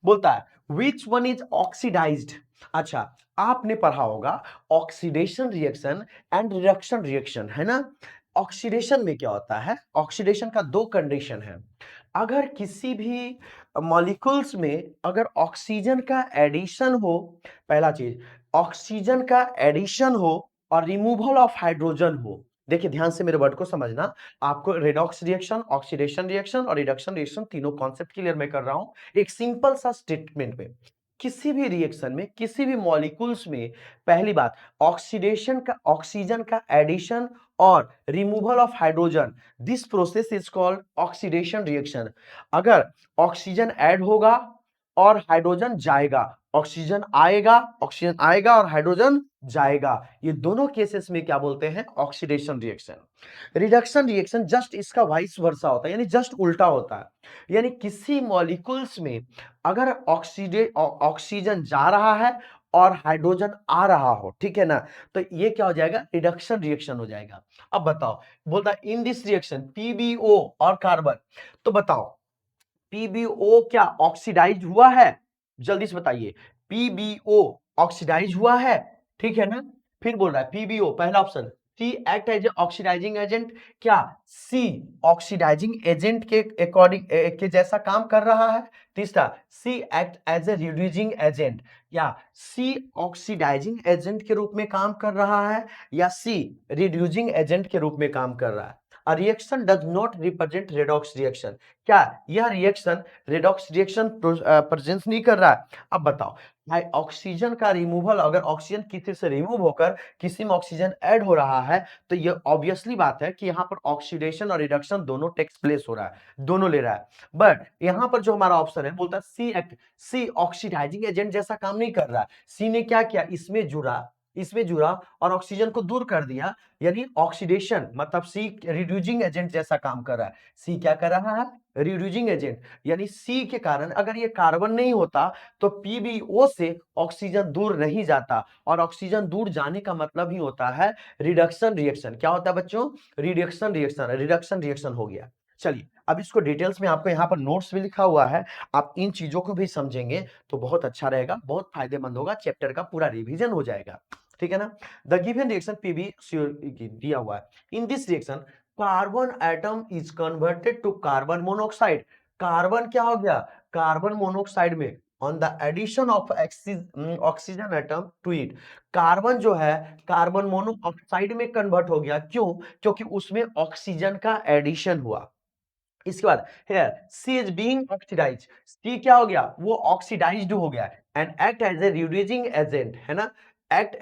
बोलता है विच वन इज ऑक्सीडाइज्ड। अच्छा, आपने पढ़ा होगा oxidation reaction and reduction reaction, है ना? ऑक्सीडेशन में क्या होता है? ऑक्सीडेशन का दो कंडीशन है। अगर किसी भी मॉलिक्यूल्स में अगर ऑक्सीजन का एडिशन हो, पहला चीज ऑक्सीजन का एडिशन हो और रिमूवल ऑफ हाइड्रोजन हो। देखिए ध्यान से मेरे वर्ड को समझना। आपको रेडॉक्स रिएक्शन, ऑक्सीडेशन रिएक्शन और रिडक्शन रिएक्शन तीनों कॉन्सेप्ट क्लियर मैं कर रहा हूं एक सिंपल सा स्टेटमेंट में। किसी भी रिएक्शन में, किसी भी मॉलिक्यूल्स में, पहली बात ऑक्सीडेशन का, ऑक्सीजन का एडिशन और removal of hydrogen, this process is called oxidation reaction. अगर ऑक्सीजन ऐड होगा और हाइड्रोजन जाएगा, ऑक्सीजन आएगा और हाइड्रोजन जाएगा, ये दोनों केसेस में क्या बोलते हैं? Oxidation reaction. Reduction reaction just इसका वाइस वर्सा होता है, यानी जस्ट उल्टा होता है। यानी किसी मॉलिक्यूल्स में अगर ऑक्सीजन जा रहा है और हाइड्रोजन आ रहा हो, ठीक है ना, तो ये क्या हो जाएगा? रिडक्शन रिएक्शन हो जाएगा। अब बताओ, बोलता है इन दिस रिएक्शन पीबीओ और कार्बन, तो बताओ पीबीओ क्या ऑक्सीडाइज हुआ है? जल्दी से बताइए, पीबीओ ऑक्सीडाइज हुआ है, ठीक है ना? फिर बोल रहा है पीबीओ, पहला option C act as a oxidising agent, क्या सी ऑक्सीडाइजिंग एजेंट के अकॉर्डिंग के जैसा काम कर रहा है? तीसरा C act as a reducing agent, या सी ऑक्सीडाइजिंग एजेंट के रूप में काम कर रहा है या सी रिड्यूसिंग एजेंट के रूप में काम कर रहा है? A reaction does not represent redox reaction, क्या यह रिएक्शन रेडॉक्स रिएक्शन प्रेजेंस नहीं कर रहा है? अब बताओ, ऑक्सीजन का रिमूवल, अगर ऑक्सीजन किसी से रिमूव होकर किसी में ऑक्सीजन ऐड हो रहा है, तो ये ऑब्वियसली बात है कि यहाँ पर ऑक्सीडेशन और रिडक्शन दोनों टेक्स प्लेस हो रहा है, दोनों ले रहा है। बट यहाँ पर जो हमारा ऑप्शन है बोलता है सी एक्ट, सी ऑक्सीडाइजिंग एजेंट जैसा काम नहीं कर रहा है। सी ने क्या किया? इसमें जुड़ा और ऑक्सीजन को दूर कर दिया, यानी ऑक्सीडेशन मतलब सी रिड्यूसिंग एजेंट जैसा काम कर रहा है। सी क्या कर रहा है? रिड्यूसिंग एजेंट, यानी सी के कारण अगर ये कार्बन नहीं होता तो पीबीओ से ऑक्सीजन दूर नहीं जाता, और ऑक्सीजन दूर जाने का मतलब ही होता है रिडक्शन रिएक्शन। क्या होता है बच्चों? रिडक्शन रिएक्शन हो गया। चलिए अब इसको डिटेल्स में, आपको यहाँ पर नोट्स भी लिखा हुआ है, आप इन चीजों को भी समझेंगे तो बहुत अच्छा रहेगा, बहुत फायदेमंद होगा, चैप्टर का पूरा रिवीजन हो जाएगा, ठीक है ना? द गिवन रिएक्शन पीबी दिया हुआ है। In this reaction carbon atom is converted to carbon monoxide. Carbon क्या हो गया? कार्बन मोनोऑक्साइड में on the addition of oxygen atom to it, carbon जो है कार्बन मोनोऑक्साइड में कन्वर्ट हो गया। क्यों? क्योंकि उसमें ऑक्सीजन का एडिशन हुआ। इसके बाद here C is being oxidise, C क्या हो गया? वो ऑक्सीडाइज्ड हो गया and act as a reducing agent, है ना? Act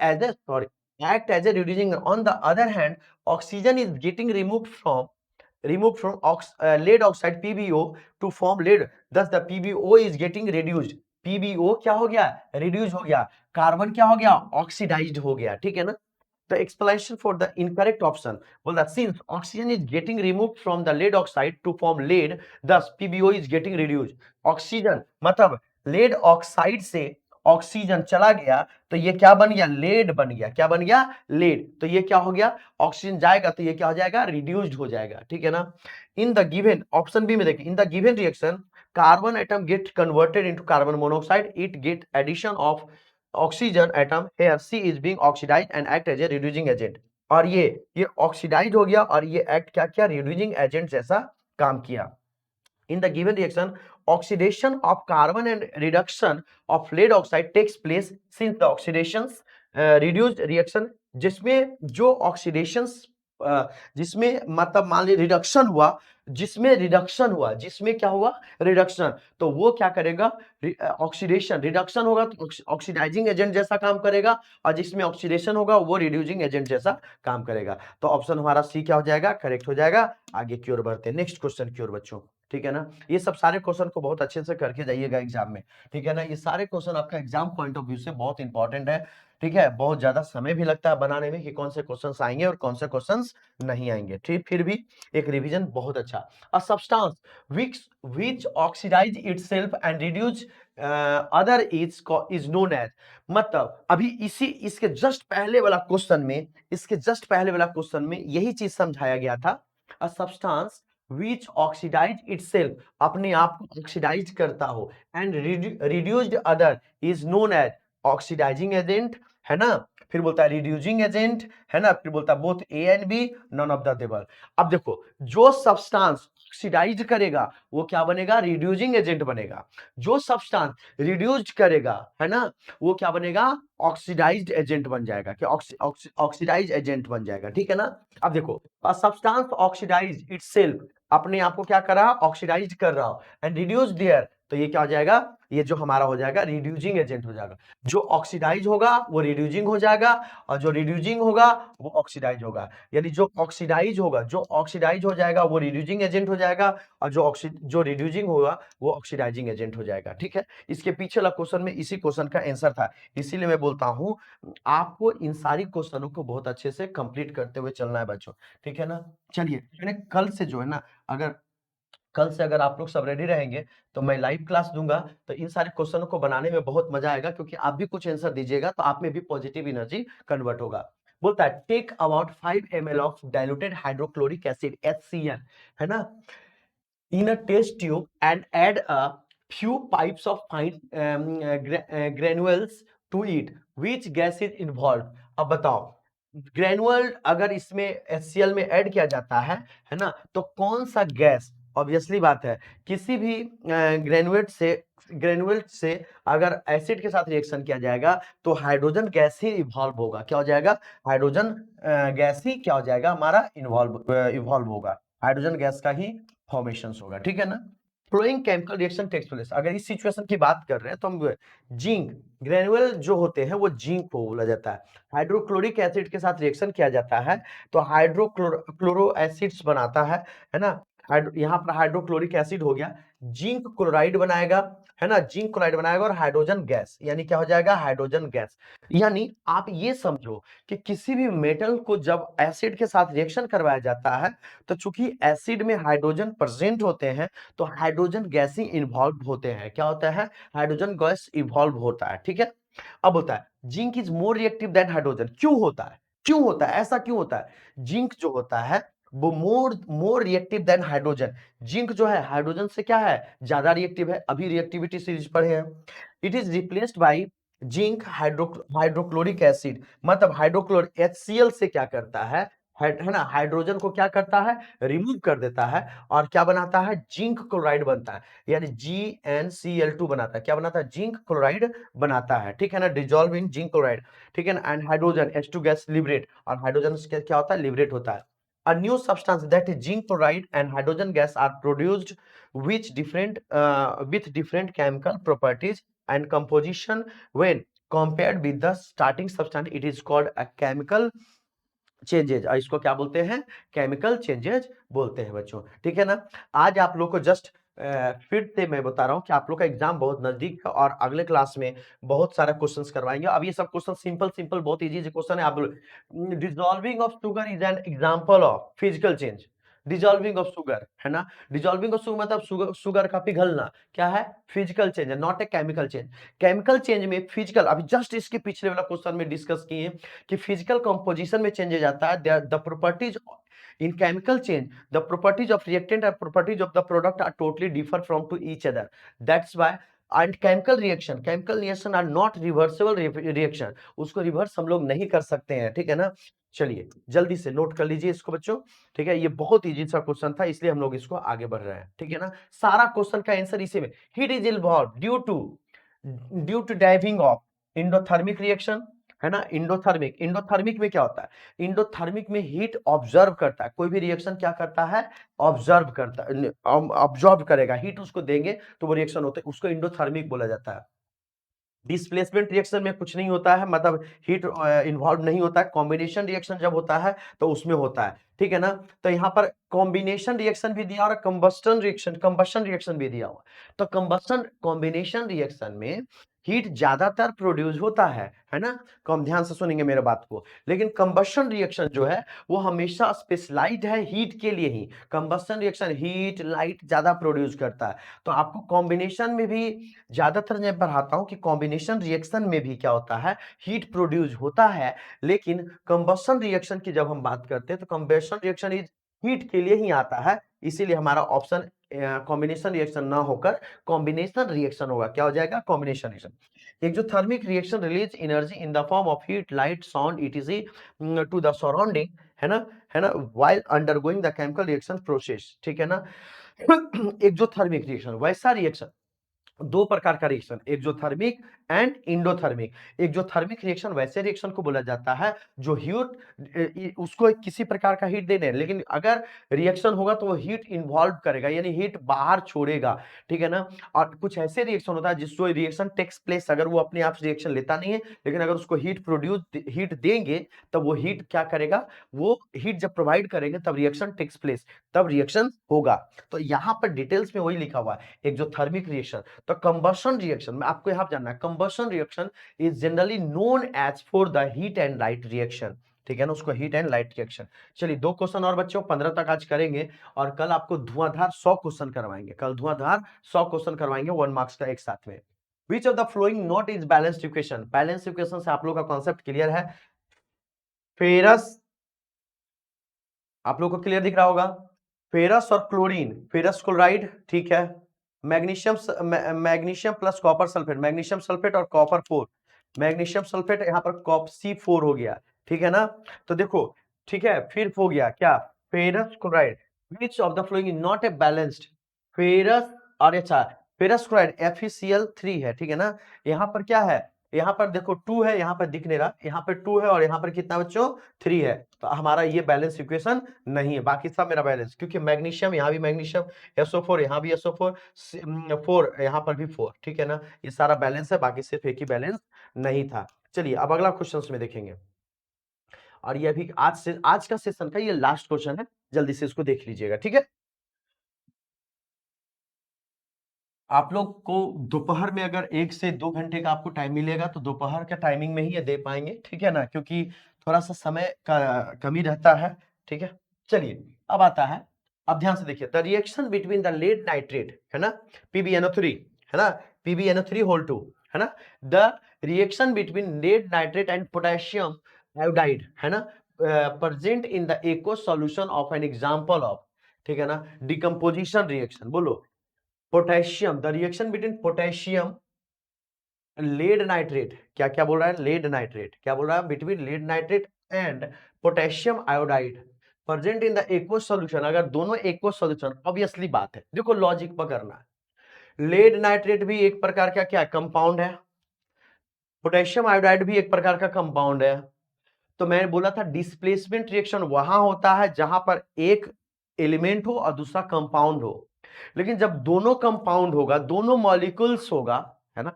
as a reducing. On the other hand oxygen is getting removed from lead oxide PbO to form lead, thus the PbO is getting reduced। PbO क्या हो गया? Reduce हो गया। Carbon क्या हो गया? ऑक्सीडाइज्ड हो गया, ठीक है ना? The explanation for the incorrect option, well that since oxygen is getting removed from the lead oxide to form lead, thus PbO is getting reduced। Oxygen मतलब लेड ऑक्साइड से ऑक्सीजन चला गया तो ये क्या बन गया? लेड बन गया। क्या बन गया? लेड। तो ये क्या हो गया? ऑक्सीजन जाएगा तो ये क्या हो जाएगा? रिड्यूस्ड हो जाएगा, ठीक है ना? In the given option B में देखिए, in the given reaction carbon atom get converted into carbon monoxide, it get addition of oxygen atom, here C is being oxidized and act as a reducing agent। और ये oxidise हो गया और ये act क्या किया? रिड्यूसिंग एजेंट जैसा काम किया। In the given reaction, oxidation of carbon and reduction of lead oxide takes place since the oxidations reduced reaction, जिसमें जो ऑक्सीडेशंस जिसमें मतलब मान ली रिडक्शन हुआ, जिसमें क्या हुआ? रिडक्शन, तो वो क्या करेगा? ऑक्सीडेशन रिडक्शन होगा तो ऑक्सीडाइजिंग एजेंट जैसा काम करेगा, और जिसमें ऑक्सीडेशन होगा वो रिड्यूसिंग एजेंट जैसा काम करेगा। तो ऑप्शन हमारा सी क्या हो जाएगा? करेक्ट हो जाएगा। आगे की ओर बढ़ते हैं, नेक्स्ट क्वेश्चन की ओर बच्चों, ठीक है ना? ये सब सारे क्वेश्चन को बहुत अच्छे से करके जाइएगा एग्जाम में, ठीक है ना? ये सारे क्वेश्चन आपका एग्जाम पॉइंट ऑफ व्यू से बहुत इंपॉर्टेंट है, ठीक है? बहुत ज्यादा समय भी लगता है बनाने में कि कौन से क्वेश्चंस आएंगे और कौन से क्वेश्चंस नहीं आएंगे, ठीक? फिर भी एक रिवीजन बहुत अच्छा। A substance which oxidize itself and reduce other is known as, मतलब अभी इसके जस्ट पहले वाला क्वेश्चन में यही चीज समझाया गया था a substance which oxidise itself, अपने आप को ऑक्सीडाइज करता हो, and reduced other is known as oxidising agent, है ना। फिर बोलता है रिड्यूसिंग एजेंट, है ना। फिर बोलता है both A and B, none of the above. अब देखो, जो सब्सटेंस ऑक्सीडाइज करेगा वो क्या बनेगा, रिड्यूसिंग एजेंट बनेगा। जो सब्सटेंस रिड्यूस्ड करेगा, है ना, वो क्या बनेगा, ऑक्सीडाइज्ड एजेंट बन जाएगा, कि ऑक्सीडाइज एजेंट बन जाएगा, ठीक है ना। अब देखो, सब्सटेंस ऑक्सीडाइज इटसेल्फ, अपने आप को क्या कर रहा, ऑक्सीडाइज कर रहा हो, एंड रिड्यूस देयर, तो ये क्या हो जाएगा, ये जो हमारा हो जाएगा रिड्यूसिंग एजेंट हो जाएगा। जो ऑक्सीडाइज होगा वो रिड्यूसिंग हो जाएगा, और जो रिड्यूसिंग होगा वो ऑक्सीडाइज होगा। यानी जो ऑक्सीडाइज होगा, जो ऑक्सीडाइज हो जाएगा वो रिड्यूसिंग एजेंट हो जाएगा, और जो रिड्यूसिंग होगा वो ऑक्सीडाइजिंग एजेंट हो जाएगा, ठीक है। इसके पीछे वाला क्वेश्चन में इसी क्वेश्चन का आंसर था, इसीलिए मैं बोलता हूं आपको इन सारी क्वेश्चनों को बहुत अच्छे से कंप्लीट करते हुए चलना है बच्चों, ठीक है ना। चलिए, मैंने कल से जो है ना, अगर कल से अगर आप लोग सब रेडी रहेंगे तो मैं लाइव क्लास दूंगा, तो इन सारे क्वेश्चनों को बनाने में बहुत मजा आएगा, क्योंकि आप भी कुछ आंसर दीजिएगा तो आप में भी पॉजिटिव एनर्जी कन्वर्ट होगा। बोलता है take about 5 ml of diluted hydrochloric acid HCl, है ना, in a test tube, and add a few pipes of fine granules to it. Which gas is involved? अब बताओ, ग्रेनुअल अगर इसमें HCl में ऐड किया जाता है ना, तो कौन सा गैस, ऑब्वियसली बात है, किसी भी ग्रेनुएट से अगर एसिड के साथ रिएक्शन किया जाएगा तो हाइड्रोजन गैस ही इवॉल्व होगा। क्या हो जाएगा, हाइड्रोजन गैस ही क्या हो जाएगा, हमारा इवॉल्व होगा, हाइड्रोजन गैस का ही फॉर्मेशन होगा, ठीक है ना। Flowing chemical reaction takes place, अगर इस सिचुएशन की बात कर रहे हैं तो हम जिंक ग्रेनुअल जो होते हैं वो जिंक को बोला जाता है। हाइड्रोक्लोरिक एसिड के साथ रिएक्शन किया जाता है तो हाइड्रोक्लोरो एसिड्स बनाता है ना। यहाँ पर हाइड्रोक्लोरिक एसिड हो गया, जिंक क्लोराइड बनाएगा, है ना, जिंक क्लोराइड बनाएगा, और हाइड्रोजन गैस, यानी क्या हो जाएगा, हाइड्रोजन गैस। यानी आप ये समझो कि किसी भी मेटल को जब एसिड के साथ रिएक्शन करवाया जाता है तो चूंकि एसिड में हाइड्रोजन प्रेजेंट होते हैं तो हाइड्रोजन गैस ही इन्वॉल्व होते हैं। क्या होता है, हाइड्रोजन गैस इन्वॉल्व होता है, ठीक है। अब होता है zinc is more reactive than hydrogen, क्यों होता है, क्यों होता है, ऐसा क्यों होता है, जिंक जो होता है वो more more reactive than hydrogen. Zinc जो है हाइड्रोजन से क्या है, ज्यादा रिएक्टिव है, अभी रिएक्टिविटी सीरीज पढ़े हैं। It is replaced by zinc hydrochloric acid, मतलब हाइड्रोक्लोरिक HCl से क्या करता है ना, हाइड्रोजन को क्या करता है, रिमूव कर देता है, और क्या बनाता है, जिंक क्लोराइड बनता है, यानी GnCl2 बनाता है। क्या बनाता है, जिंक क्लोराइड बनाता है, ठीक है ना, डिजोल्व इन जिंक क्लोराइड, ठीक है ना। And hydrogen H2 gas liberate, और हाइड्रोजन क्या होता है, लिबरेट होता है। A new substance, that is zinc chloride and hydrogen gas, are produced with different chemical properties and composition. When compared with the starting substance, it is called a chemical changes, इसको क्या बोलते हैं, chemical changes बोलते हैं बच्चों, ठीक है ना। आज आप लोग को जस्ट फिर से मैं बता रहा हूं कि आप लोग का एग्जाम बहुत नजदीक है, और अगले क्लास में बहुत सारा क्वेश्चंस करवाएंगे। अब ये सब क्वेश्चन सिंपल सिंपल बहुत इजी क्वेश्चन है। आप dissolving of sugar is an example of physical change. Dissolving of sugar, है ना, डिजॉल्विंग ऑफ शुगर मतलब शुगर का पिघलना, क्या है, फिजिकल चेंज है, not a chemical change. Chemical change में फिजिकल, अभी जस्ट इसके पिछले वाला क्वेश्चन में डिस्कस किए कि फिजिकल कंपोजिशन में चेंजेस आता है, the properties in chemical change, the properties of reactant and properties of the product are totally differ from to each other. That's why and chemical reaction are not reversible reaction, उसको reverse हम लोग नहीं कर सकते हैं, ठीक है ना। चलिए जल्दी से नोट कर लीजिए इसको बच्चों, ठीक है, ये बहुत इजी सा क्वेश्चन था, इसलिए हम लोग इसको आगे बढ़ रहे हैं, ठीक है ना। सारा क्वेश्चन का आंसर इसी में, heat is involve due to diving of endothermic reaction, है ना। इंडोथर्मिक में क्या होता है, इंडोथर्मिक में हीट ऑब्जर्व करता है, कोई भी रिएक्शन क्या करता है, ऑब्जर्व करता है, ऑब्जर्व करेगा, हीट उसको देंगे तो वो रिएक्शन होता है, उसको इंडोथर्मिक बोला जाता है। डिस्प्लेसमेंट रिएक्शन में कुछ नहीं होता है, मतलब हीट इन्वॉल्व नहीं होता है। कॉम्बिनेशन रिएक्शन जब होता है तो उसमें होता है, ठीक है ना। तो यहाँ पर कॉम्बिनेशन रिएक्शन भी दिया और कंबस्टन रिएक्शन भी दिया हुआ। तो कॉम्बिनेशन रिएक्शन में हीट ज्यादातर प्रोड्यूस होता है ना, कम ध्यान से सुनेंगे मेरे बात को। लेकिन कंबस्टन रिएक्शन जो है वो हमेशा स्पेशलाइज्ड है हीट के लिए ही। कंबस्टन रिएक्शन हीट लाइट ज्यादा प्रोड्यूस करता है। तो आपको कॉम्बिनेशन में भी ज्यादातर मैं पढ़ाता हूं कि कॉम्बिनेशन रिएक्शन में भी क्या होता है, हीट प्रोड्यूस होता है। लेकिन कंबस्टन रिएक्शन की जब हम बात करते हैं तो कंबस्टन रिएक्शन इज हीट के लिए ही आता है, इसीलिए हमारा ऑप्शन कॉम्बिनेशन रिएक्शन ना होकर कॉम्बिनेशन रिएक्शन होगा। क्या हो जाएगा? Combination reaction. Exothermic reaction release energy in the form of heat, light, sound etc to the surrounding, है ना, while undergoing the chemical reaction process, ठीक है ना। एक जो थर्मिक रिएक्शन, वैसा रिएक्शन, दो प्रकार का रिएक्शन, एक जो थर्मिक एंड इंडोथर्मिक। एक जो थर्मिक रिएक्शन, वैसे रिएक्शन को बोला जाता है जो हीट, उसको किसी प्रकार का हीट देने, लेकिन अगर रिएक्शन होगा तो वो हीट इन्वॉल्व करेगा, यानी हीट बाहर छोड़ेगा, ठीक है ना। और कुछ ऐसे रिएक्शन होता है जिसको रिएक्शन टेक्स प्लेस, अगर वो अपने आप रिएक्शन लेता नहीं है, लेकिन अगर उसको हीट देंगे, तब वो हीट क्या करेगा, वो हीट जब प्रोवाइड करेंगे तब रिएक्शन टेक्स प्लेस, तब रिएक्शन होगा। तो यहाँ पर डिटेल्स में वही लिखा हुआ है, एक जो थर्मिक रिएक्शन। तो कंबशन रिएक्शन में आपको यहां जानना है, combustion reaction is generally known as for the heat and light reaction, ठीक है ना, उसको हीट एंड लाइट रिएक्शन। चलिए 2 क्वेश्चन और बच्चों, 15 तक आज करेंगे, और कल आपको धुआंधार 100 क्वेश्चन करवाएंगे, कल धुआंधार 100 क्वेश्चन करवाएंगे 1 मार्क्स का एक साथ में। Which of the flowing not is balanced equation? Balanced equation से आप लोग का कॉन्सेप्ट क्लियर है। फेरस, आप लोग को क्लियर दिख रहा होगा, फेरस और क्लोरीन, फेरस क्लोराइड, ठीक है, magnesium plus copper sulphate, magnesium sulphate और कॉपर 4, मैग्नीशियम सल्फेट यहाँ पर कॉप C4 हो गया, ठीक है ना। तो देखो, ठीक है, फिर हो गया क्या, ferrous chloride. Which of the following is not a balanced? Ferrous, और अच्छा, फेरस क्लोराइड FeCl3 है, ठीक है ना। यहाँ पर क्या है, यहाँ पर देखो 2 है, यहाँ पर दिख नहीं रहा, यहाँ पर 2 है और यहाँ पर कितना बच्चों, 3 है। तो हमारा ये बैलेंस इक्वेशन नहीं है, बाकी सब मेरा बैलेंस, क्योंकि मैग्नीशियम, यहाँ भी मैग्नीशियम, SO4, यहाँ भी SO4, 4, यहाँ पर भी 4, ठीक है ना। ये सारा बैलेंस है, बाकी सिर्फ एक ही बैलेंस नहीं था। चलिए अब अगला क्वेश्चन में देखेंगे, और ये अभी आज का सेशन का ये लास्ट क्वेश्चन है, जल्दी से इसको देख लीजिएगा, ठीक है। आप लोग को दोपहर में अगर 1 से 2 घंटे का आपको टाइम मिलेगा तो दोपहर के टाइमिंग में ही ये दे पाएंगे, ठीक है ना, क्योंकि थोड़ा सा समय का कमी रहता है, ठीक है। चलिए अब आता है, अब ध्यान से देखिए, the reaction between the lead nitrate, है ना, PbNO3, है ना, PbNO3 होल 2, है ना, the reaction between lead nitrate and potassium iodide, है ना, present in the aqueous solution of an example of, ठीक है ना, डिकम्पोजिशन रिएक्शन, बोलो। Potassium, the reaction between potassium lead nitrate, क्या क्या बोल रहा है, लेड नाइट्रेट, क्या बोल रहा है, between lead nitrate and potassium iodide present in the aqueous solution. अगर दोनों एक्वस सॉल्यूशन, ऑब्वियसली बात है, देखो लॉजिक पकड़ना है, लेड नाइट्रेट भी एक प्रकार का क्या कंपाउंड है, पोटेशियम आयोडाइड भी एक प्रकार का कंपाउंड है। तो मैंने बोला था डिस्प्लेसमेंट रिएक्शन वहां होता है जहां पर एक एलिमेंट हो और दूसरा कंपाउंड हो, लेकिन जब दोनों कंपाउंड होगा, दोनों मॉलिक्यूल्स होगा, है ना,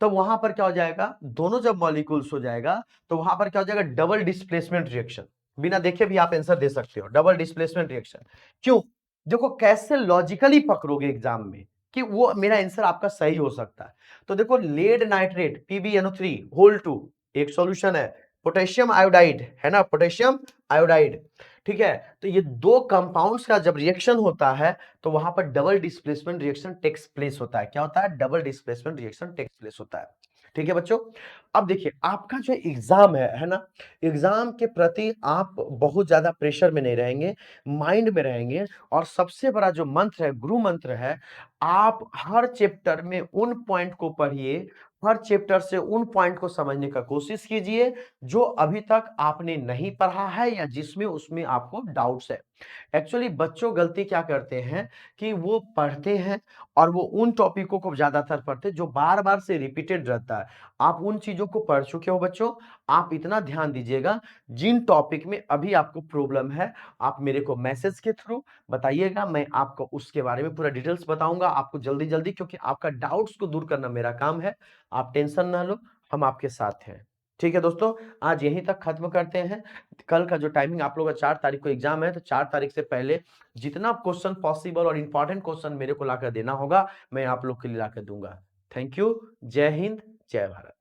तो वहां पर क्या हो जाएगा, दोनों जब मॉलिक्यूल्स हो जाएगा तो वहां पर क्या हो जाएगा, डबल डिस्प्लेसमेंट रिएक्शन। बिना देखे भी आप आंसर दे सकते हो, डबल डिस्प्लेसमेंट रिएक्शन। क्यों? देखो कैसे लॉजिकली पकड़ोगे एग्जाम में कि वो मेरा आंसर आपका सही हो सकता है। तो देखो लेड नाइट्रेट PbNO3 होल 2 एक सॉल्यूशन है, पोटेशियम आयोडाइड, है ना, पोटेशियम आयोडाइड, ठीक है। तो ये दो कंपाउंड्स का जब रिएक्शन होता है तो वहां पर double displacement reaction takes place होता है। क्या होता है? Double displacement reaction takes place होता है, ठीक है बच्चों। अब देखिए आपका जो एग्जाम है ना, एग्जाम के प्रति आप बहुत ज्यादा प्रेशर में नहीं रहेंगे, माइंड में रहेंगे, और सबसे बड़ा जो मंत्र है, गुरु मंत्र है, आप हर चैप्टर में उन पॉइंट को पढ़िए, हर चैप्टर से उन पॉइंट को समझने का कोशिश कीजिए जो अभी तक आपने नहीं पढ़ा है या जिसमें उसमें आपको डाउट्स है। एक्चुअली बच्चों गलती क्या करते हैं कि वो पढ़ते हैं और वो उन टॉपिकों को ज्यादातर पढ़ते हैं जो बार बार से रिपीटेड रहता है। आप उन चीजों को पढ़ चुके हो बच्चों, आप इतना ध्यान दीजिएगा, जिन टॉपिक में अभी आपको प्रॉब्लम है आप मेरे को मैसेज के थ्रू बताइएगा, मैं आपको उसके बारे में पूरा डिटेल्स बताऊंगा आपको जल्दी जल्दी, क्योंकि आपका डाउट्स को दूर करना मेरा काम है। आप टेंशन ना लो, हम आपके साथ हैं, ठीक है दोस्तों। आज यहीं तक खत्म करते हैं। कल का जो टाइमिंग आप लोगों का 4 तारीख को एग्जाम है, तो 4 तारीख से पहले जितना क्वेश्चन पॉसिबल और इंपॉर्टेंट क्वेश्चन मेरे को लाकर देना होगा, मैं आप लोग के लिए लाकर दूंगा। Thank you. जय हिंद, जय भारत।